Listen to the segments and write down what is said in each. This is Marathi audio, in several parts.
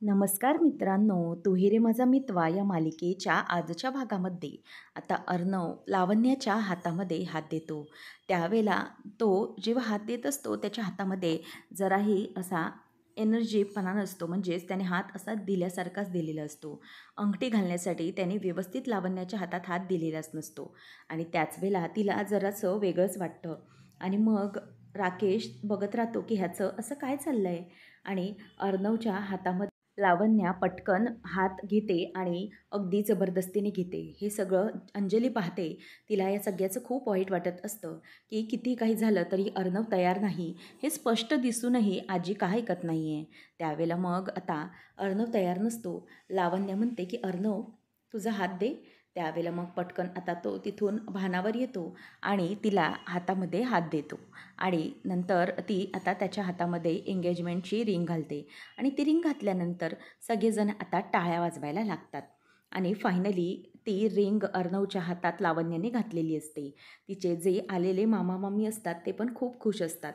नमस्कार मित्रांनो, तू रे माझा मितवा या मालिकेच्या आजच्या भागामध्ये आता अर्णव लावण्याच्या हातामध्ये हात देतो. त्यावेळेला तो जेव्हा हात देत असतो त्याच्या हातामध्ये जराही असा एनर्जीपणा नसतो, म्हणजेच त्याने हात असा दिल्यासारखाच दिलेला असतो. अंगठी घालण्यासाठी त्याने व्यवस्थित लावण्याच्या हातात हात दिलेलाच नसतो आणि त्याच वेळेला तिला जरासं वेगळंच वाटतं आणि मग राकेश बघत राहतो की ह्याचं असं काय चाललं आहे आणि अर्णवच्या हातामध्ये लावण्या पटकन हात घेते आणि अगदी जबरदस्तीने घेते. हे सगळं अंजली पाहते. तिला या सगळ्याचं खूप वाईट वाटत असतं की किती काही झालं तरी अर्णव तयार नाही हे स्पष्ट दिसूनही आजी का ऐकत नाही आहे. त्यावेळेला मग आता अर्णव तयार नसतो. लावण्या म्हणते की अर्णव तुझा हात दे. त्यावेळेला मग पटकन आता तो तिथून भानावर येतो आणि तिला हातामध्ये हात देतो आणि नंतर ती आता त्याच्या हातामध्ये एंगेजमेंटची रिंग घालते आणि ती रिंग घातल्यानंतर सगळेजण आता टाळ्या वाजवायला लागतात आणि फायनली ती रिंग अर्णवच्या हातात लावण्याने घातलेली असते. तिचे जे आलेले मामा मामी असतात ते पण खूप खुश असतात.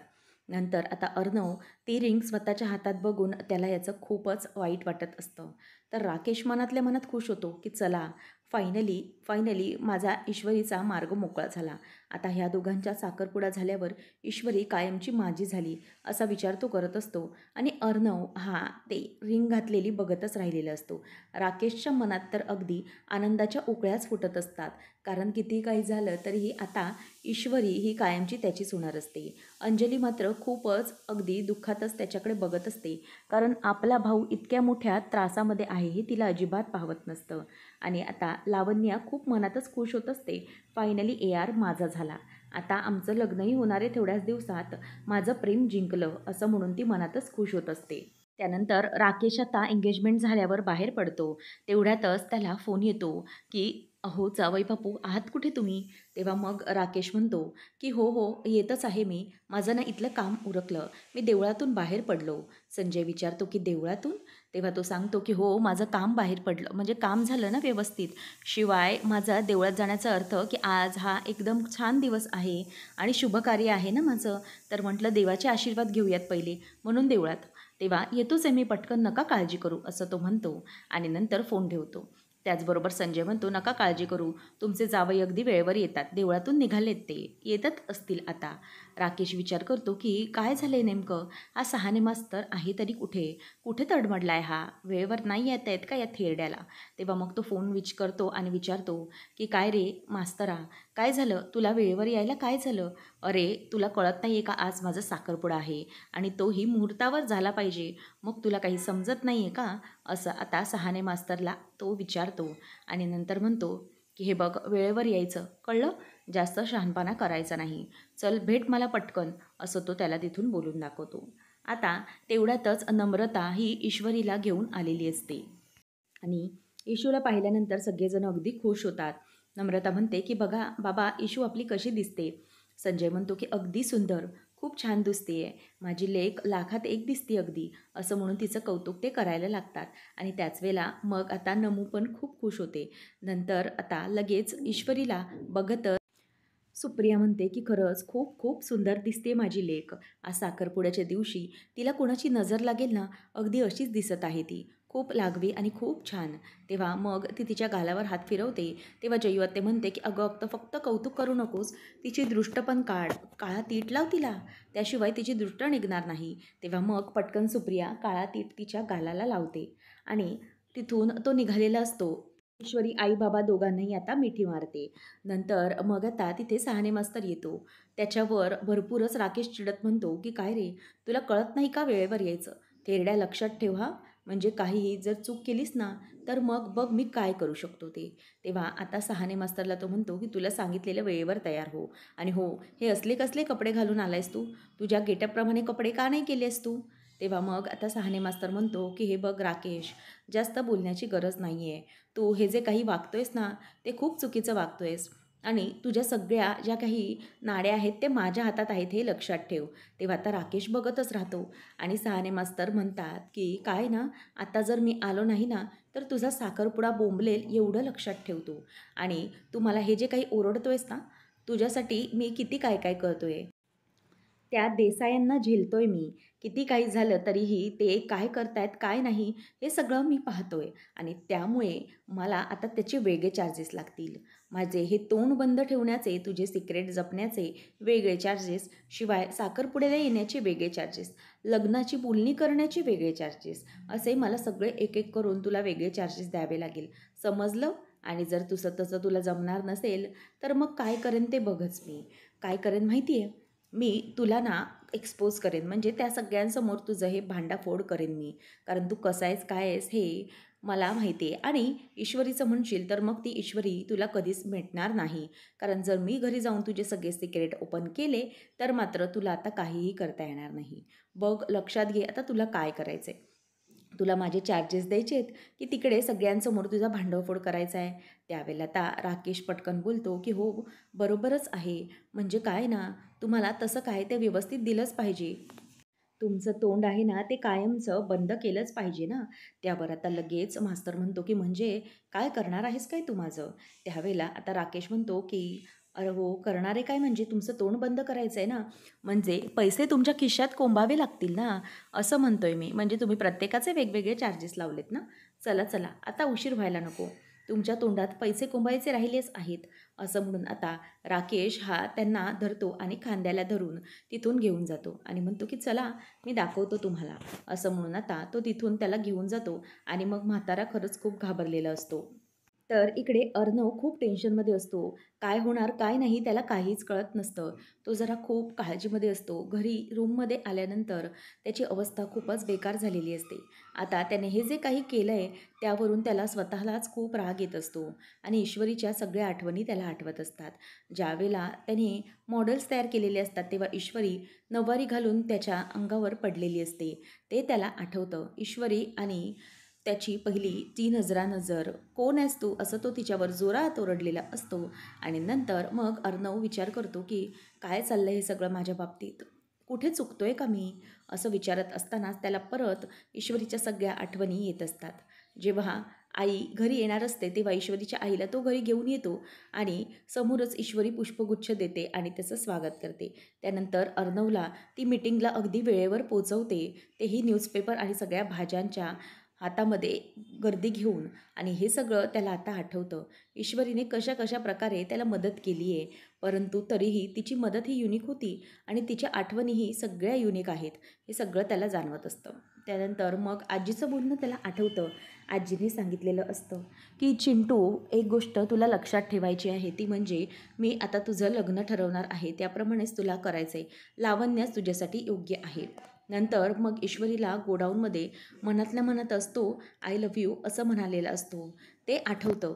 नंतर आता अर्णव ती रिंग स्वतःच्या हातात बघून त्याला याचं खूपच वाईट वाटत असतं. तर राकेश मनातल्या मनात खुश होतो की चला फायनली फायनली माझा ईश्वरीचा मार्ग मोकळा झाला. आता ह्या दोघांच्या साखरपुडा झाल्यावर ईश्वरी कायमची माझी झाली असा विचार तो करत असतो आणि अर्णव हा ते रिंग घातलेली बघतच राहिलेला असतो. राकेशच्या मनात तर अगदी आनंदाच्या उकळ्याच फुटत असतात, कारण किती काही झालं तरीही आता ईश्वरी ही कायमची त्याचीच होणार असते. अंजली मात्र खूपच अगदी दुःखातच त्याच्याकडे बघत असते, कारण आपला भाऊ इतक्या मोठ्या त्रासामध्ये आहे हे तिला अजिबात पाहवत नसतं. आणि आता लावण्या खूप मनातच खुश होत असते. फायनली AR माझा झाला, आता आमचं लग्नही होणार आहे थोड्याच दिवसात, माझं प्रेम जिंकलं असं म्हणून ती मनातच खुश होत असते. त्यानंतर राकेश आता एंगेजमेंट झाल्यावर बाहेर पडतो. तेवढ्यातच त्याला फोन येतो की अहो जावई बापू आहात कुठे तुम्ही? तेव्हा मग राकेश म्हणतो की हो हो येतच आहे मी, माझं ना इथलं काम उरकलं, मी देवळातून बाहेर पडलो. संजय विचारतो की देवळातून? तेव्हा तो सांगतो की हो माझं काम बाहेर पडलं, म्हणजे काम झालं ना व्यवस्थित. शिवाय माझा देवळात जाण्याचा अर्थ की आज हा एकदम छान दिवस आहे आणि शुभकार्य आहे ना माझं, तर म्हटलं देवाचे आशीर्वाद घेऊयात पहिले म्हणून देवळात. तेव्हा येतोच आहे मी पटकन, नका काळजी करू असं तो म्हणतो आणि नंतर फोन ठेवतो. त्याचबरोबर संजय म्हणतो नका काळजी करू, तुमचे जावई अगदी वेळेवर येतात, देवळातून निघालेत ते, येतच असतील आता. राकेश विचार करतो की काय झालं आहे नेमकं, हा सहाने मास्तर आहे तरी कुठे, कुठे तडमडला आहे हा, वेळेवर नाही येत आहेत का या थेरड्याला. तेव्हा मग तो फोन करतो आणि विचारतो की काय रे मास्तरा, काय झालं, तुला वेळेवर यायला काय झालं? अरे तुला कळत नाही आहे का आज माझा साखरपुडा आहे आणि तोही मुहूर्तावर झाला पाहिजे, मग तुला काही समजत नाही आहे का? असं आता सहाने मास्तरला तो विचारतो आणि नंतर म्हणतो की हे बघ वेळेवर यायचं कळलं, जास्त शहाणपणा करायचा नाही, चल भेट मला पटकन, असं तो त्याला तिथून बोलून दाखवतो. आता तेवढ्यातच नम्रता ही ईश्वरीला घेऊन आलेली असते आणि इशूला पाहिल्यानंतर सगळेजण अगदी खुश होतात. नम्रता म्हणते की बघा बाबा इशू आपली कशी दिसते. संजय म्हणतो की अगदी सुंदर, खूप छान दिसते आहे, माझी लेक लाखात एक दिसते अगदी, असं म्हणून तिचं कौतुक ते करायला लागतात. आणि त्याच वेळेला मग आता नमू पण खूप खुश होते. नंतर आता लगेच ईश्वरीला बघतच सुप्रिया म्हणते की खरंच खूप खूप सुंदर दिसते माझी लेक, आज साखरपुड्याच्या दिवशी तिला कोणाची नजर लागेल ना अगदी अशीच दिसत आहे ती, खूप लागवी आणि खूप छान. तेव्हा मग ती तिच्या गालावर हात फिरवते. तेव्हा जयवते म्हणते की अगं फक्त कौतुक करू नकोस, तिची दृष्ट पण काढ, काळा तीट लाव तिला, त्याशिवाय तिची दृष्ट निघणार नाही. तेव्हा मग पटकन सुप्रिया काळा तीट तिच्या गालाला लावते आणि तिथून तो निघालेला असतो. ईश्वरी आई बाबा दोघांनाही आता मिठी मारते. नंतर मग आता तिथे सहाने मास्तर येतो. त्याच्यावर भरपूरच राकेश चिडत म्हणतो की काय रे, तुला कळत नाही का वेळेवर यायचं, थेरड्या लक्षात ठेव हा, म्हणजे काहीही जर चूक केलीस ना तर मग बघ मी काय करू शकतो ते. तेव्हा आता सहाने मास्तरला तो म्हणतो की तुला सांगितलेलं वेळेवर तयार हो, आणि हो हे असले कसले कपडे घालून आलायस तू, तुझ्या गेटअपप्रमाणे कपडे का नाही केलेस तू. तेव्हा मग आता सहाने मास्तर म्हणतो की हे बघ राकेश, जास्त बोलण्याची गरज नाही आहे, तू हे जे काही वागतोयस ना ते खूप चुकीचं वागतोयस आणि तुझ्या सगळ्या ज्या काही नाड्या आहेत ते माझ्या हातात आहेत हे लक्षात ठेव. तेव्हा आता राकेश बघतच राहतो आणि सहाने मास्तर म्हणतात की काय ना, आता जर मी आलो नाही ना तर तुझा साखरपुडा बोंबलेल एवढं लक्षात ठेवतो, आणि तू मला हे जे काही ओरडतोयस ना, तुझ्यासाठी मी किती काय काय करतोय, त्या देसायांना झेलतोय मी, किती काही झालं तरीही ते काय करतायत, काय नाही हे सगळं मी पाहतोय आणि त्यामुळे मला आता त्याचे वेगळे चार्जेस लागतील. माझे हे तोंड बंद ठेवण्याचे, तुझे सिक्रेट जपण्याचे वेगळे चार्जेस, शिवाय साखरपुड्याला येण्याचे वेगळे चार्जेस, लग्नाची बोलणी करण्याचे वेगळे चार्जेस, असे मला सगळे एक-एक करून तुला वेगळे चार्जेस द्यावे लागेल. समजलं? आणि जर तसं तुला जमणार नसेल, तर मग काय करेन ते बघच मी. काय करेन माहिती आहे? मी तुला ना एक्सपोज करेन, म्हणजे त्या सगळ्यांसमोर तुझं हे भांडाफोड करेन मी. कारण तू कसा आहेस, काय आहेस हे मला माहिती आहे आणि ईश्वरीचं म्हणशील तर मग ती ईश्वरी तुला कधीच भेटणार नाही. कारण जर मी घरी जाऊन तुझे सगळे सिक्रेट ओपन केले, तर मात्र तुला आता काहीही करता येणार नाही. बघ लक्षात घे आता तुला काय करायचं आहे. तुला माझे चार्जेस द्यायचे आहेत की तिकडे सगळ्यांसमोर तुझा भांडवफोड करायचा आहे. त्यावेळेला आता राकेश पटकन बोलतो की हो, बरोबरच आहे. म्हणजे काय ना, तुम्हाला तसं काय ते व्यवस्थित दिलंच पाहिजे. तुमचं तोंड आहे ना, ते कायमचं बंद केलंच पाहिजे ना. त्यावर आता लगेच मास्तर म्हणतो, की "म्हणजे काय करणार आहेस काय तू माझं?" त्यावेळेला आता राकेश म्हणतो, की "अरे हो, करणार आहे काय म्हणजे तुमचं तोंड बंद करायचं आहे ना? म्हणजे पैसे तुमच्या खिशात कोंबावे लागतील ना, असं म्हणतोय मी. म्हणजे तुम्ही प्रत्येकाचे वेगवेगळे चार्जेस लावलेत ना. चला, चला, आता उशीर व्हायला नको. तुमच्या तोंडात पैसे कोंबायचे राहिलेच आहेत." असं म्हणून आता राकेश हा त्यांना धरतो आणि खांद्याला धरून तिथून घेऊन जातो आणि म्हणतो, की "चला, मी दाखवतो तुम्हाला." असं म्हणून आता तो तिथून त्याला घेऊन जातो आणि मग म्हातारा खरंच खूप घाबरलेला असतो. तर इकडे अर्णव खूप टेन्शनमध्ये असतो. काय होणार, काय नाही त्याला काहीच कळत नसतं. तो जरा खूप काळजीमध्ये असतो. घरी रूममध्ये आल्यानंतर त्याची अवस्था खूपच बेकार झालेली असते. आता त्याने हे जे काही केलं आहे, त्यावरून त्याला स्वतःलाच खूप राग येत असतो आणि ईश्वरीच्या सगळ्या आठवणी त्याला आठवत असतात. ज्यावेळेला त्याने मॉडेल्स तयार केलेले असतात, तेव्हा ईश्वरी नऊवारी घालून त्याच्या अंगावर पडलेली असते. ते त्याला आठवतं. ईश्वरी आणि त्याची पहिली ती नजरानजर, "कोण आहेस तू?" असं तो तिच्यावर जोरात ओरडलेला असतो आणि नंतर मग अर्णव विचार करतो, की काय चाललंय हे सगळं माझ्या बाबतीत? कुठे चुकतोय का मी? असं विचारत असतानाच त्याला परत ईश्वरीच्या सगळ्या आठवणी येत असतात. जेव्हा आई घरी येणार असते, तेव्हा ईश्वरीच्या आईला तो घरी घेऊन येतो आणि समोरच ईश्वरी पुष्पगुच्छ देते आणि त्याचं स्वागत करते. त्यानंतर अर्णवला ती मीटिंगला अगदी वेळेवर पोहोचवते. तेही न्यूजपेपर आणि सगळ्या भाज्यांच्या हातामध्ये गर्दी घेऊन आणि हे सगळं त्याला आता आठवतं. ईश्वरीने कशा कशा प्रकारे त्याला मदत केली आहे, परंतु तरीही तिची मदत ही युनिक होती आणि तिच्या आठवणीही सगळ्या युनिक आहेत, हे सगळं त्याला जाणवत असतं. त्यानंतर मग आजीचं बोलणं त्याला आठवतं. आजीने सांगितलेलं असतं, की "चिंटू, एक गोष्ट तुला लक्षात ठेवायची आहे, ती म्हणजे मी आता तुझं लग्न ठरवणार आहे, त्याप्रमाणेच तुला करायचं आहे. लावण्याच तुझ्यासाठी योग्य आहे." नंतर मग ईश्वरीला गोडाऊनमध्ये मनातल्या मनातच तो "आय लव्ह यू" असं म्हणालेला असतो. ते आठवतं.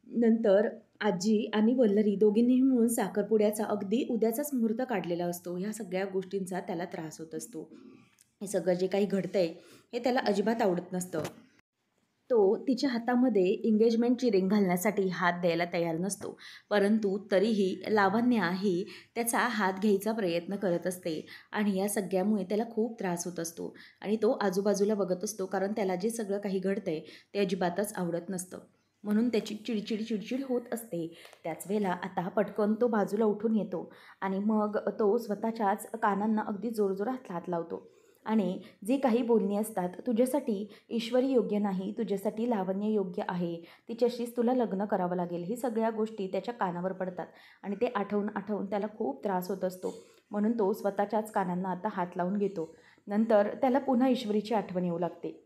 नंतर आजी आणि वल्लरी दोघींनीही मिळून साखरपुड्याचा अगदी उद्याचाच मुहूर्त काढलेला असतो. ह्या सगळ्या गोष्टींचा त्याला त्रास होत असतो. हे सगळं जे काही घडतंय, हे त्याला अजिबात आवडत नसतं. तो तिच्या हातामध्ये एंगेजमेंटची रिंग घालण्यासाठी हात द्यायला तयार नसतो. परंतु तरीही लावण्या ही त्याचा हात घ्यायचा प्रयत्न करत असते आणि या सगळ्यामुळे त्याला खूप त्रास होत असतो आणि तो आजूबाजूला बघत असतो, कारण त्याला जे सगळं काही घडतंय ते अजिबातच आवडत नसतं. म्हणून त्याची चिडचिड होत असते. त्याच वेळेला आता पटकन तो बाजूला उठून येतो आणि मग तो स्वतःच्याच कानांना अगदी जोरजोरात हात लावतो आणि जी काही बोलणी असतात, "तुझ्यासाठी ईश्वरी योग्य नाही, तुझ्यासाठी लावण्य योग्य आहे, तिच्याशीच तुला लग्न करावं लागेल." ही सगळ्या गोष्टी त्याच्या कानावर पडतात आणि ते आठवून आठवून त्याला खूप त्रास होत असतो. म्हणून तो स्वतःच्याच कानांना आता हात लावून घेतो. नंतर त्याला पुन्हा ईश्वरीची आठवण येऊ लागते.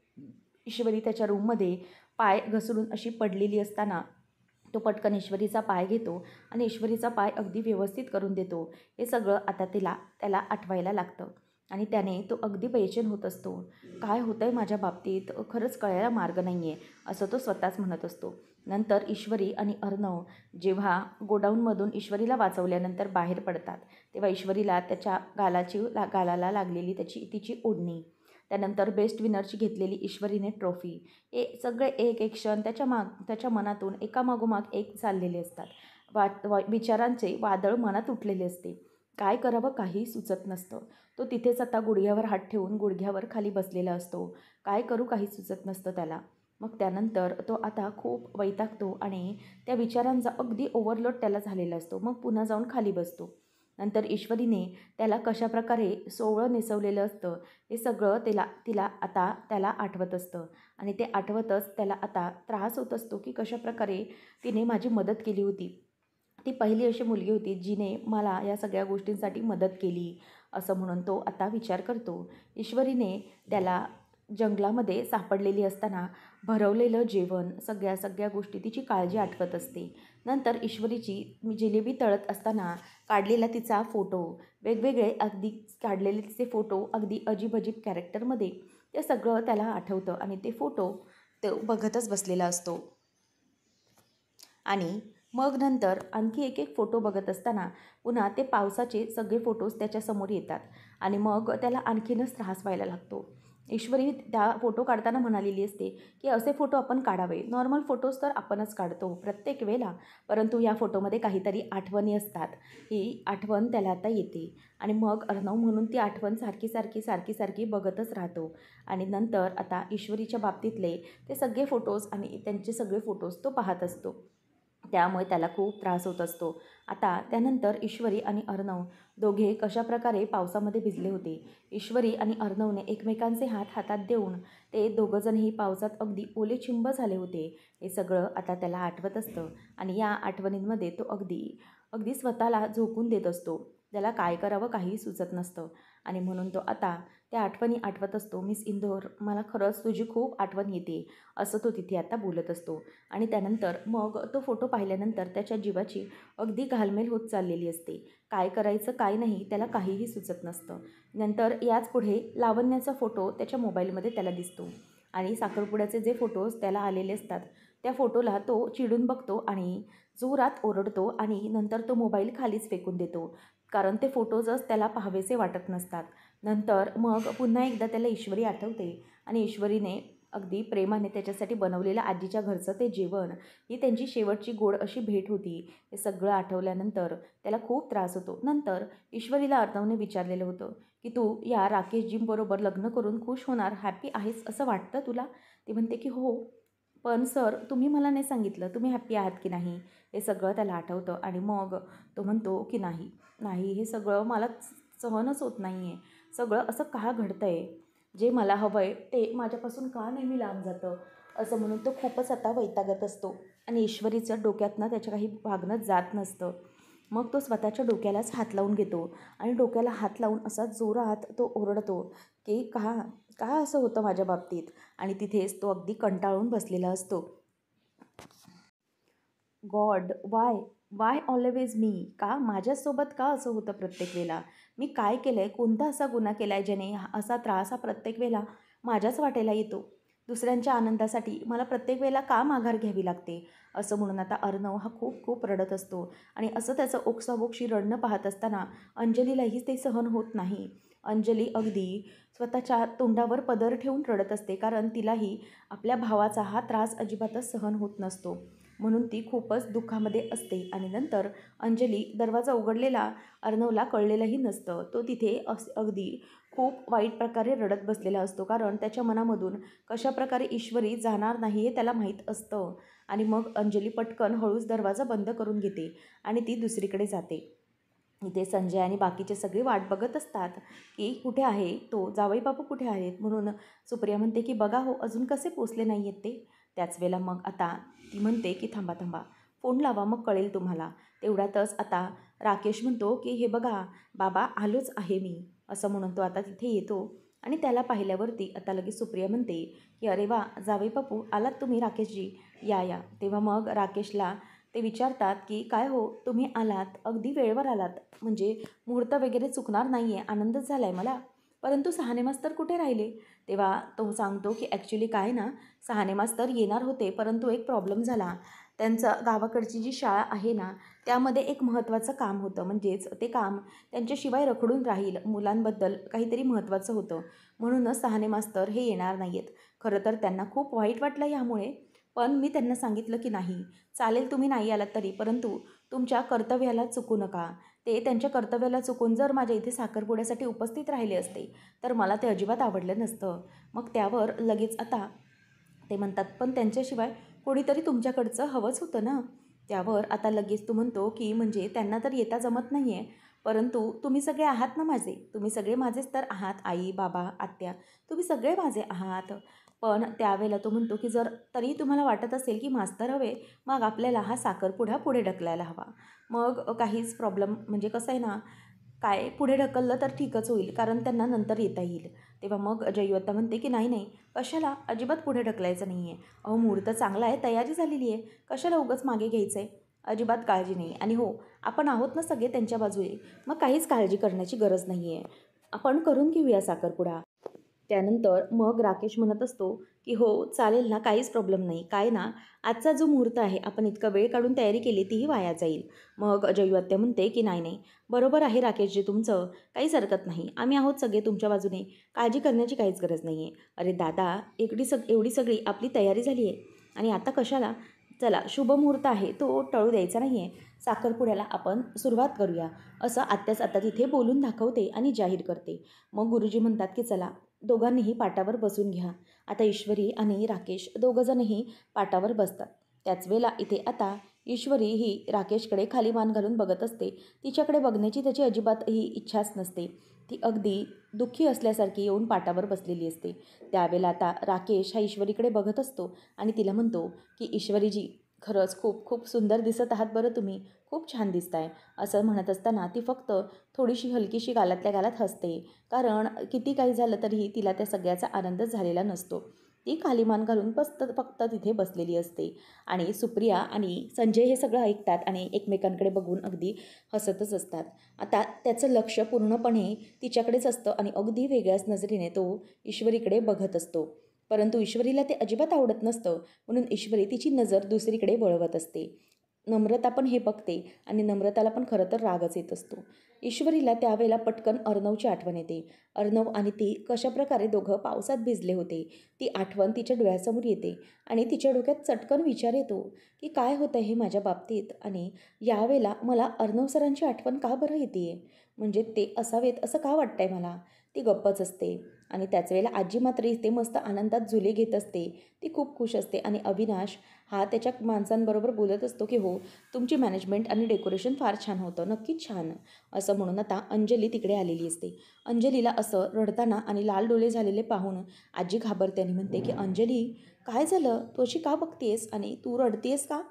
ईश्वरी त्याच्या रूममध्ये पाय घसरून अशी पडलेली असताना तो पटकन ईश्वरीचा पाय घेतो आणि ईश्वरीचा पाय अगदी व्यवस्थित करून देतो. हे सगळं आता त्याला आठवायला लागतं आणि त्याने तो अगदी बेचैन होत असतो. काय होतंय माझ्या बाबतीत खरंच कळायला मार्ग नाही आहे, असं तो स्वतःच म्हणत असतो. नंतर ईश्वरी आणि अर्णव जेव्हा गोडाऊनमधून ईश्वरीला वाचवल्यानंतर बाहेर पडतात, तेव्हा ईश्वरीला त्याच्या गालाला लागलेली तिची ओढणी, त्यानंतर बेस्ट विनरची घेतलेली ईश्वरीने ट्रॉफी, हे सगळे एक एक क्षण त्याच्या मनातून एकामागोमाग एक चाललेले असतात. विचारांचे वादळ मनात उठलेले असते. काय करावं काही सुचत नसतं. तो तिथेच आता गुडघ्यावर हात ठेवून गुडघ्यावर खाली बसलेला असतो. काय करू काही सुचत नसतं त्याला. मग त्यानंतर तो आता खूप वैतागतो आणि त्या विचारांचा अगदी ओव्हरलोड त्याला झालेला असतो. मग पुन्हा जाऊन खाली बसतो. नंतर ईश्वरीने त्याला कशाप्रकारे सोवळं नेसवलेलं असतं हे सगळं तिला आता त्याला आठवत असतं. आणि ते आठवतच त्याला आता त्रास होत असतो की कशाप्रकारे तिने माझी मदत केली होती. ती पहिली अशी मुलगी होती जिने मला या सगळ्या गोष्टींसाठी मदत केली, असं म्हणून तो आता विचार करतो. ईश्वरीने त्याला जंगलामध्ये सापडलेली असताना भरवलेलं जेवण, सगळ्या गोष्टी, तिची काळजी आठवत असते. नंतर ईश्वरीची मी जिलेबी तळत असताना काढलेला तिचा फोटो, वेगवेगळे अगदी काढलेले तिचे फोटो अगदी अजीब-अजीब कॅरेक्टरमध्ये, ते सगळं त्याला आठवतं आणि ते फोटो तो बघतच बसलेला असतो. आणि मग नंतर आणखी एक फोटो बघत असताना पुन्हा ते पावसाचे सगळे फोटोज त्याच्यासमोर येतात आणि मग त्याला आणखीनच त्रास व्हायला लागतो. ईश्वरी त्या फोटो काढताना म्हणालेली असते की असे फोटो आपण काढावे. नॉर्मल फोटोज तर आपणच काढतो प्रत्येक वेळेला, परंतु या फोटोमध्ये काहीतरी आठवणी असतात. ही आठवण त्याला आता येते आणि मग अर्णव म्हणून ती आठवण सारखी बघतच राहतो. आणि नंतर आता ईश्वरीच्या बाबतीतले ते सगळे फोटोज आणि त्यांचे सगळे फोटोज तो पाहत असतो. त्यामुळे त्याला खूप त्रास होत असतो. आता त्यानंतर ईश्वरी आणि अर्णव दोघे कशाप्रकारे पावसामध्ये भिजले होते. ईश्वरी आणि अर्णवने एकमेकांचे हात हातात देऊन ते दोघंजणही पावसात अगदी ओलेचिंब झाले होते. हे सगळं आता त्याला आठवत असतं आणि या आठवणींमध्ये तो अगदी स्वतःला झोकून देत असतो. त्याला काय करावं काहीही सुचत नसतं आणि म्हणून तो आता त्या आठवणी आठवत असतो. मिस इंदोर, मला खरंच तुझी खूप आठवण येते, असं तो तिथे आता बोलत असतो. आणि त्यानंतर मग तो फोटो पाहिल्यानंतर त्याच्या जीवाची अगदी घालमेल होत चाललेली असते. काय करायचं काय नाही त्याला काहीही सुचत नसतं. नंतर याच पुढे लावण्याचा फोटो त्याच्या मोबाईलमध्ये त्याला दिसतो आणि साखरपुड्याचे जे फोटोज त्याला आलेले असतात त्या फोटोला तो चिडून बघतो आणि जोरात ओरडतो आणि नंतर तो मोबाईल खालीच फेकून देतो, कारण ते फोटोजच त्याला पाहावेसे वाटत नसतात. नंतर मग पुन्हा एकदा त्याला ईश्वरी आठवते आणि ईश्वरीने अगदी प्रेमाने त्याच्यासाठी बनवलेलं आजीच्या घरचं ते जेवण, ही त्यांची शेवटची गोड अशी भेट होती. हे सगळं आठवल्यानंतर त्याला खूप त्रास होतो. नंतर ईश्वरीला अर्णवने विचारलेलं होतं की तू या राकेशजींबरोबर लग्न करून खुश होणार, हॅपी आहेस असं वाटतं तुला? ती म्हणते की हो, पण सर तुम्ही मला नाही सांगितलं तुम्ही हॅपी आहात की नाही. हे सगळं त्याला आठवतं आणि मग तो म्हणतो की नाही हे सगळं मला सहनच होत नाही आहे. सगळं असं का घडतं आहे? जे मला हवं आहे ते माझ्यापासून का नेहमी लांब जातं, असं म्हणून तो खूपच आता वैतागत असतो आणि ईश्वरीचं डोक्यातनं त्याच्या काही वागणं जात नसतं. मग तो स्वतःच्या डोक्यालाच हात लावून घेतो आणि डोक्याला हात लावून असा जोरात तो ओरडतो की का का असं होतं माझ्या बाबतीत. आणि तिथेच तो अगदी कंटाळून बसलेला असतो. गॉड, वाय ऑलवेज मी? का माझ्यासोबत का असं होतं प्रत्येक वेळेला? मी काय केलं आहे, कोणता असा गुन्हा केला आहे ज्याने असा त्रास हा प्रत्येक वेळेला माझ्याच वाटेला येतो? दुसऱ्यांच्या आनंदासाठी मला प्रत्येक वेळेला का माघार घ्यावी लागते? असं म्हणून आता अर्णव हा खूप रडत असतो आणि असं त्याचं ओक्साबोक्शी रडणं पाहत असताना अंजलीलाही ते सहन होत नाही. अंजली अगदी स्वतःच्या तोंडावर पदर ठेवून रडत असते, कारण तिलाही आपल्या भावाचा हा त्रास अजिबातच सहन होत नसतो. म्हणून ती खूपच दुःखामध्ये असते. आणि नंतर अंजली दरवाजा उघडलेला अर्णवला कळलेलंही नसतं. तो तिथे अगदी खूप वाईट प्रकारे रडत बसलेला असतो, कारण त्याच्या मनामधून कशाप्रकारे ईश्वरी जाणार नाही हे त्याला माहीत असतं. आणि मग अंजली पटकन हळूच दरवाजा बंद करून घेते आणि ती दुसरीकडे जाते. इथे संजय आणि बाकीचे सगळे वाट बघत असतात की कुठे आहे तो, जावई बापू कुठे आहेत म्हणून. सुप्रिया म्हणते की बघा हो, अजून कसे पोचले नाही आहेत ते. त्याच वेळेला मग आता ती म्हणते की थांबा फोन लावा, मग कळेल तुम्हाला. तेवढ्यातच आता राकेश म्हणतो की हे बघा बाबा, आलोच आहे मी, असं म्हणून तो आता तिथे येतो. आणि त्याला पाहिल्यावरती आता लगेच सुप्रिया म्हणते की अरे वा जावई बापू, आलात तुम्ही राकेशजी, या. तेव्हा मग राकेशला ते विचारतात की काय हो तुम्ही आलात, अगदी वेळेवर आलात, म्हणजे मुहूर्त वगैरे चुकणार नाही आहे, आनंदच झाला आहे मला. परंतु सहाने मास्तर कुठे राहिले? तेव्हा तो सांगतो की ॲक्च्युली काय ना, सहाने मास्तर येणार होते, परंतु एक प्रॉब्लेम झाला. त्यांचं गावाकडची जी शाळा आहे ना, त्यामध्ये एक महत्त्वाचं काम होतं, म्हणजेच ते काम त्यांच्याशिवाय रखडून राहील, मुलांबद्दल काहीतरी महत्त्वाचं होतं, म्हणूनच सहाने मास्तर हे येणार नाही आहेत. खरं तर त्यांना खूप वाईट वाटलं यामुळे, पण मी त्यांना सांगितलं की नाही चालेल तुम्ही नाही आलात तरी, परंतु तुमच्या कर्तव्याला चुकू नका. ते त्यांच्या कर्तव्याला चुकून जर माझ्या इथे साखरपुड्यासाठी उपस्थित राहिले असते तर मला ते अजिबात आवडलं नसतं. मग त्यावर लगेच आता ते म्हणतात पण त्यांच्याशिवाय कोणीतरी तुमच्याकडचं हवंच होतं ना. त्यावर आता लगेच तो म्हणतो की म्हणजे त्यांना तर येता जमत नाही आहे, परंतु तुम्ही सगळे आहात ना माझे, तुम्ही सगळे माझेच तर आहात. आई, बाबा, आत्या, तुम्ही सगळे माझे आहात. पण त्यावेळेला तो म्हणतो की जर तरी तुम्हाला वाटत असेल की मास्तर हवे, मग आपल्याला हा साखरपुडा पुढे ढकलायला हवा. मग काहीच प्रॉब्लेम म्हणजे कसं आहे ना, काय पुढे ढकललं तर ठीकच होईल, कारण त्यांना नंतर येता येईल. तेव्हा मग जयवंता म्हणते की नाही नाही, कशाला, अजिबात पुढे ढकलायचं नाही आहे. अहो मुहूर्त चांगला आहे, तयारी झालेली आहे, कशाला उगाच मागे घ्यायचं आहे. अजिबात काळजी नाही. आणि हो, आपण आहोत ना सगळे त्यांच्या बाजूने, मग काहीच काळजी करण्याची गरज नाही आहे. आपण करून घेऊया साखरपुडा. त्यानंतर मग राकेश म्हणत असतो की हो चालेल ना, काहीच प्रॉब्लेम नाही. काय ना, आजचा जो मुहूर्त आहे, आपण इतका वेळ काढून तयारी केली तीही वाया जाईल. मग जयवत्या म्हणते की नाही नाही, बरोबर आहे राकेशजी तुमचं, काहीच हरकत नाही. आम्ही आहोत सगळे तुमच्या बाजूने, काळजी करण्याची काहीच गरज नाही आहे. अरे दादा, एवढी सगळी आपली तयारी झाली आहे आणि आता कशाला? चला, शुभ मुहूर्त आहे, तो टळू द्यायचा नाही आहे. साखरपुड्याला आपण सुरुवात करूया, असं आत्याच आता तिथे बोलून दाखवते आणि जाहीर करते. मग गुरुजी म्हणतात की चला, दोघांनीही पाटावर बसून घ्या. आता ईश्वरी आणि राकेश दोघंजणही पाटावर बसतात. त्याच वेळेला इथे आता ईश्वरी ही राकेशकडे खाली मान घालून बघत असते. तिच्याकडे बघण्याची त्याची अजिबातही इच्छाच नसते. ती अगदी दुःखी असल्यासारखी येऊन पाटावर बसलेली असते. त्यावेळेला आता राकेश हा ईश्वरीकडे बघत असतो आणि तिला म्हणतो की ईश्वरीजी, खरंच खूप खूप सुंदर दिसत आहात बरं तुम्ही, खूप छान दिसताय. असं म्हणत असताना ती फक्त थोडीशी हलकीशी गालातल्या गालात हसते, कारण किती काही झालं तरीही तिला त्या सगळ्याचा आनंद झालेला नसतो. ती खाली मान घालून फक्त तिथे बसलेली असते. आणि सुप्रिया आणि संजय हे सगळं ऐकतात आणि एकमेकांकडे बघून अगदी हसतच असतात. आता त्याचं लक्ष पूर्णपणे तिच्याकडेच असतं आणि अगदी वेगळ्याच नजरेने तो ईश्वरीकडे बघत असतो. परंतु ईश्वरीला ते अजिबात आवडत नसतं, म्हणून ईश्वरी तिची नजर दुसरीकडे वळवत असते. नम्रता पण हे बघते आणि नम्रताला पण खरं तर रागच येत असतो. ईश्वरीला त्यावेळेला पटकन अर्णवची आठवण येते. अर्णव आणि ती कशाप्रकारे दोघं पावसात भिजले होते, ती आठवण तिच्या डोळ्यासमोर येते आणि तिच्या डोक्यात चटकन विचार येतो की काय होतं हे माझ्या बाबतीत, आणि यावेळेला मला अर्णव सरांची आठवण का बरं येते आहे, म्हणजे ते असावेत असं का वाटतंय मला. ती गप्पच असते आणि त्याच वेळेला आजी मात्र इथे मस्त आनंदात झुले घेत असते. ती खूप खुश असते आणि अविनाश हा त्याच्या माणसांबरोबर बोलत असतो की हो, तुमची मॅनेजमेंट आणि डेकोरेशन फार छान होतं, नक्कीच छान, असं म्हणून आता अंजली तिकडे आलेली असते. अंजलीला असं रडताना आणि लाल डोळे झालेले पाहून आजी घाबरते आणि म्हणते की अंजली, काय झालं, तू अशी का बघतेस आणि तू रडतेस का?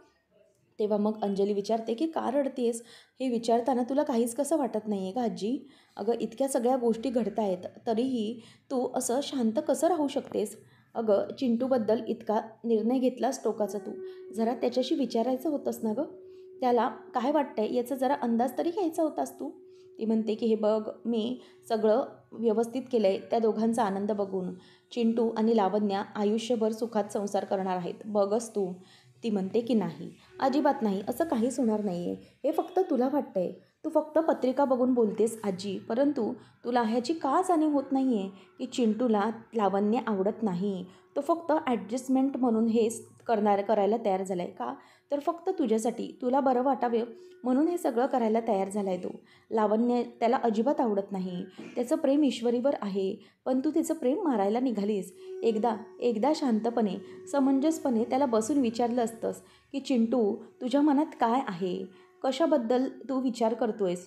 तेव्हा मग अंजली विचारते की का रडतेस? हे विचारताना तुला काहीच कसं वाटत नाही आहे का आजी? अगं इतक्या सगळ्या गोष्टी घडत आहेत, तरीही तू असं शांत कसं राहू शकतेस? अगं चिंटूबद्दल इतका निर्णय घेतलास टोकाचा तू, जरा त्याच्याशी विचारायचं होतंस ना गं? त्याला काय वाटतंय याचा जरा अंदाज तरी घ्यायचा होतास तू. ती म्हणते की हे बघ, मी सगळं व्यवस्थित केलं आहे त्या दोघांचा आनंद बघून. चिंटू आणि लावण्या आयुष्यभर सुखात संसार करणार आहेत, बघच तू. ती म्हणते की नाही, अजिबात नाही, असं काहीच होणार नाही आहे. हे फक्त तुला वाटतंय, तू फक्त पत्रिका बघून बोलतेस आजी, परंतु तुला ह्याची का जाणीव होत नाही आहे की चिंटूला लावण्य आवडत नाही. तो फक्त ॲडजस्टमेंट म्हणून हे करायला तयार झाला आहे का? तर फक्त तुझ्यासाठी, तुला बरं वाटावे म्हणून हे सगळं करायला तयार झाला आहे तो. लावण्य त्याला अजिबात आवडत नाही, त्याचं प्रेम ईश्वरीवर आहे, पण तू तिचं प्रेम मारायला निघालीस. एकदा शांतपणे समंजसपणे त्याला बसून विचारलं असतंस की चिंटू, तुझ्या मनात काय आहे, कशाबद्दल तू विचार करतोयस,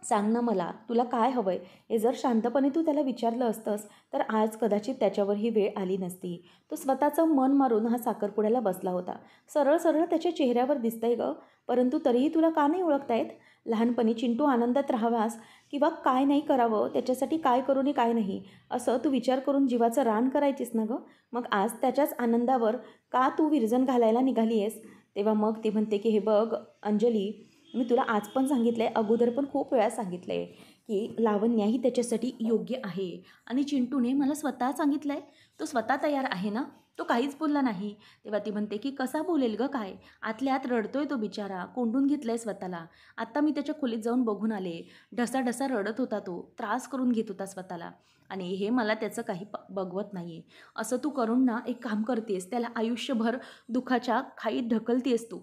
सांग ना मला, तुला काय हवं आहे. हे जर शांतपणे तू त्याला विचारलं असतंस तर आज कदाचित त्याच्यावर ही वेळ आली नसती. तो स्वतःचं मन मारून हा साखरपुड्याला बसला होता. सरळ सरळ त्याच्या चेहऱ्यावर दिसतंय गं, परंतु तरीही तुला का नाही ओळखता येत? लहानपणी चिंटू आनंदात राहावास किंवा काय नाही करावं, त्याच्यासाठी काय करू नये काय नाही, असं तू विचार करून जीवाचं रान करायचीस ना गं. मग आज त्याच्याच आनंदावर का तू विरजण घालायला निघाली आहेस? तेव्हा मग ती म्हणते की हे बघ अंजली, मी तुला आज पण सांगितलं आहे, अगोदर पण खूप वेळा सांगितलं आहे की लावण्या ही त्याच्यासाठी योग्य आहे. आणि चिंटूने मला स्वतः सांगितलं आहे, तो स्वतः तयार आहे ना, तो काहीच बोलला नाही. तेव्हा ती म्हणते की कसा बोलेल गं काय, आतल्या आत रडतोय तो बिचारा, कोंडून घेतलं आहे स्वतःला. आत्ता मी त्याच्या खोलीत जाऊन बघून आले, ढसाढसा रडत होता तो, त्रास करून घेत होता स्वतःला, आणि हे मला त्याचं काही बघवत नाही आहे. असं तू करून ना एक काम करतेस, त्याला आयुष्यभर दुःखाच्या खाईत ढकलतेस तू.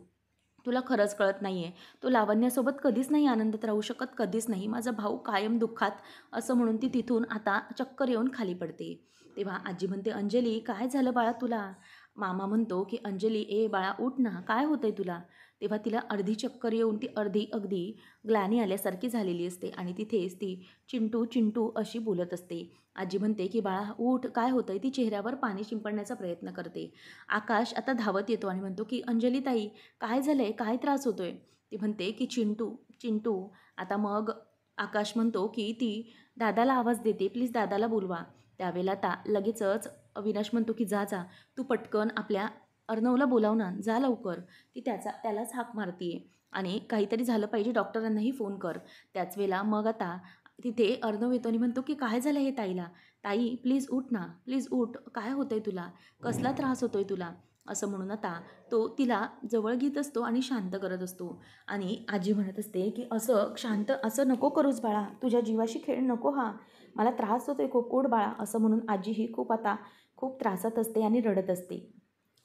तुला खरंच कळत नाही आहे, तो लावण्यासोबत कधीच नाही आनंदात राहू शकत, कधीच नाही. माझा भाऊ कायम दुःखात, असं म्हणून ती तिथून आता चक्कर येऊन खाली पडते. तेव्हा आजी म्हणते अंजली, काय झालं बाळा तुला? मामा म्हणतो की अंजली, ए बाळा उठ ना, काय होतंय तुला? तेव्हा तिला अर्धी चक्कर येऊन ती अर्धी अगदी ग्लानी आल्यासारखी झालेली असते आणि तिथेच ती चिंटू चिंटू अशी बोलत असते. आजी म्हणते की बाळा उठ, काय होतंय? ती चेहऱ्यावर पाणी शिंपडण्याचा प्रयत्न करते. आकाश आता धावत येतो आणि म्हणतो की अंजली ताई, काय झालंय? काय त्रास होतोय? ती म्हणते की चिंटू चिंटू. आता मग आकाश म्हणतो की ती दादाला आवाज देते, प्लीज दादाला बोलवा. त्यावेळेला आता लगेचच अविनाश म्हणतो की जा जा, तू पटकन आपल्या अर्णवला बोलाव ना, जा लवकर. ती त्यालाच हाक मारतीये आणि काहीतरी झालं पाहिजे, डॉक्टरांनाही फोन कर. त्याच वेळेला मग आता तिथे अर्णव येतो आणि म्हणतो की काय झालं हे ताईला? ताई प्लीज उठ ना, प्लीज उठ, काय होतंय तुला? कसला त्रास होतोय तुला? असं म्हणून आता तो तिला जवळ घेत असतो आणि शांत करत असतो. आणि आजी म्हणत असते की असं शांत असं नको करूच बाळा, तुझ्या जीवाशी खेळ नको हा, मला त्रास होतोय खूप, ओढ बाळा. असं म्हणून आजी ही खूप त्रासात असते आणि रडत असते.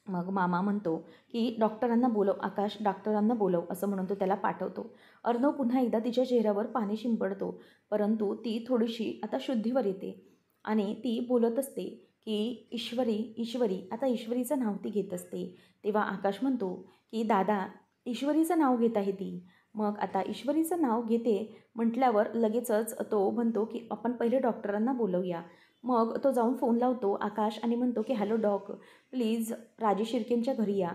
मग मामा म्हणतो की डॉक्टरांना बोलव आकाश, डॉक्टरांना बोलव, असं म्हणून तो त्याला पाठवतो. अर्णव पुन्हा एकदा तिच्या चेहऱ्यावर पाणी शिंपडतो, परंतु ती थोडीशी आता शुद्धीवर येते आणि ती बोलत असते की ईश्वरी ईश्वरी. आता ईश्वरीचं नाव ती घेत असते. तेव्हा आकाश म्हणतो की दादा, ईश्वरीचं नाव घेत आहे ती. मग आता ईश्वरीचं नाव घेते म्हटल्यावर लगेचच तो म्हणतो की आपण पहिले डॉक्टरांना बोलवूया. मग तो जाऊन फोन लावतो आकाश आणि म्हणतो की हॅलो डॉक, प्लीज राजेश शिर्केंच्या घरी या,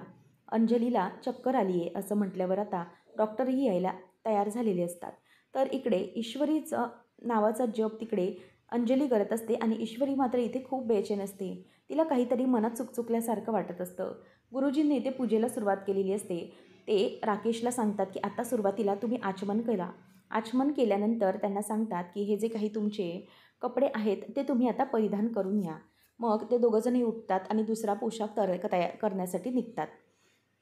अंजलीला चक्कर आली आहे. असं म्हटल्यावर आता डॉक्टरही यायला तयार झालेले असतात. तर इकडे ईश्वरीचं नावाचा जप तिकडे अंजली करत असते आणि ईश्वरी मात्र इथे खूप बेचैन असते. तिला काहीतरी मनात चुकचुकल्यासारखं वाटत असतं. गुरुजींनी इथे पूजेला सुरुवात केलेली असते. ते राकेशला सांगतात की आता सुरुवातीला तुम्ही आचमन केला. आचमन केल्यानंतर त्यांना सांगतात की हे जे काही तुमचे कपडे आहेत ते तुम्ही आता परिधान करून या. मग ते दोघंजणही उठतात आणि दुसरा पोशाख तयार करण्यासाठी निघतात.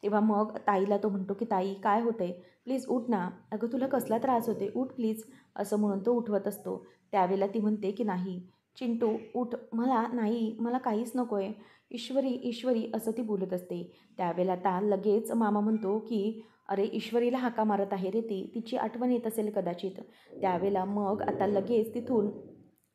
तेव्हा मग ताईला तो म्हणतो की ताई काय होतंय? प्लीज उठ ना. अगं तुला कसला त्रास होते? उठ प्लीज, असं म्हणून तो उठवत असतो. त्यावेळेला ती म्हणते की नाही चिंटू उठ, मला काहीच नको आहे. ईश्वरी ईश्वरी असं ती बोलत असते. त्यावेळेला आता लगेच मामा म्हणतो की अरे ईश्वरीला हाका मारत आहे रे ती, तिची आठवण येत असेल कदाचित. त्यावेळेला मग आता लगेच तिथून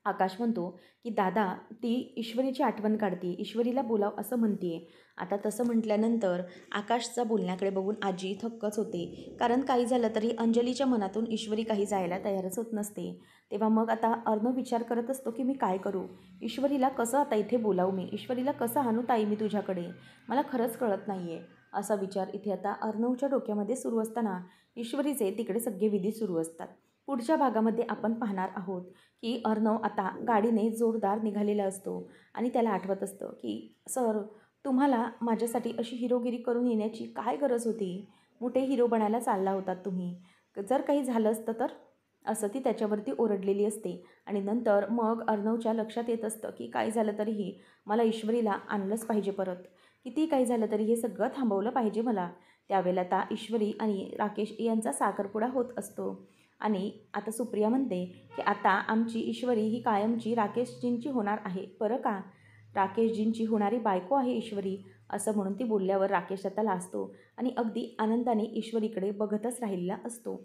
आकाश म्हणतो की दादा ती ईश्वरीची आठवण काढते, ईश्वरीला बोलाव असं म्हणते. आता तसं म्हटल्यानंतर आकाशचा बोलण्याकडे बघून आजी थक्कच होते, कारण काही झालं तरी अंजलीच्या मनातून ईश्वरी काही जायला तयारच होत नसते. तेव्हा मग आता अर्णव विचार करत असतो की मी काय करू, ईश्वरीला कसं आता इथे बोलावू, मी ईश्वरीला कसं आणू ताई मी तुझ्याकडे, मला खरंच कळत नाही आहे. असा विचार इथे आता अर्णवच्या डोक्यामध्ये सुरू असताना ईश्वरीचे तिकडे सगळे विधी सुरू असतात. पुढच्या भागामध्ये आपण पाहणार आहोत की अर्णव आता गाडीने जोरदार निघालेला असतो आणि त्याला आठवत असतं की सर, तुम्हाला माझ्यासाठी अशी हिरोगिरी करून येण्याची काय गरज होती? मोठे हिरो बनायला चालला होतात तुम्ही, जर काही झालं असतं तर, असं ती त्याच्यावरती ओरडलेली असते. आणि नंतर मग अर्णवच्या लक्षात येत असतं की काय झालं तरीही मला ईश्वरीला आणलंच पाहिजे परत, किती काही झालं तरी हे सगळं थांबवलं पाहिजे मला. त्यावेळेला आता ईश्वरी आणि राकेश यांचा साखरपुडा होत असतो आणि आता सुप्रिया म्हणते की आता आमची ईश्वरी ही कायमची राकेशजींची होणार आहे बरं का, राकेशजींची होणारी बायको आहे ईश्वरी. असं म्हणून ती बोलल्यावर राकेश आता लाजतो आणि अगदी आनंदाने ईश्वरीकडे बघतच राहिलेला असतो.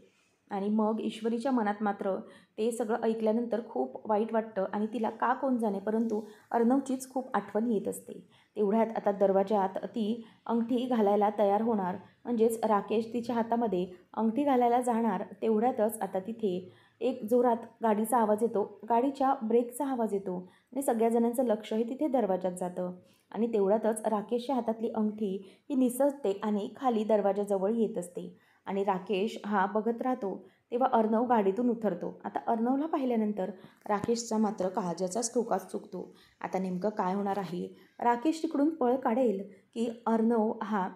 आणि मग ईश्वरीच्या मनात मात्र ते सगळं ऐकल्यानंतर खूप वाईट वाटतं आणि तिला का कोण जाणे, परंतु अर्णवचीच खूप आठवण येत असते. तेवढ्यात आता दरवाजात ती अंगठी घालायला तयार होणार, म्हणजेच राकेश तिच्या हातामध्ये अंगठी घालायला जाणार. तेवढ्यातच आता तिथे एक जोरात गाडीचा आवाज येतो, गाडीच्या ब्रेकचा आवाज येतो आणि सगळ्या जणांचं लक्षही तिथे दरवाजात जातं. आणि तेवढ्यातच राकेशच्या हातातली अंगठी ही निसटते आणि खाली दरवाजाजवळ येत असते आणि राकेश हा बघत राहतो. तेव्हा अर्णव गाडीतून उतरतो. आता अर्णवला पाहिल्यानंतर राकेशचा मात्र काळजाचाच ठोकाच चुकतो. आता नेमकं काय होणार आहे? राकेश तिकडून पळ काढेल की अर्णव हा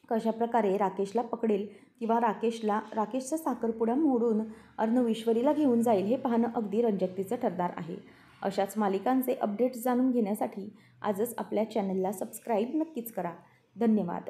कशाप्रकारे राकेशला पकडेल किंवा राकेशचा साखरपुडा मोडून अर्णव ईश्वरीला घेऊन जाईल, हे पाहणं अगदी रंजकतेचं ठरणार आहे. अशाच मालिकांचे अपडेट्स जाणून घेण्यासाठी आजच आपल्या चॅनलला सबस्क्राईब नक्कीच करा. धन्यवाद.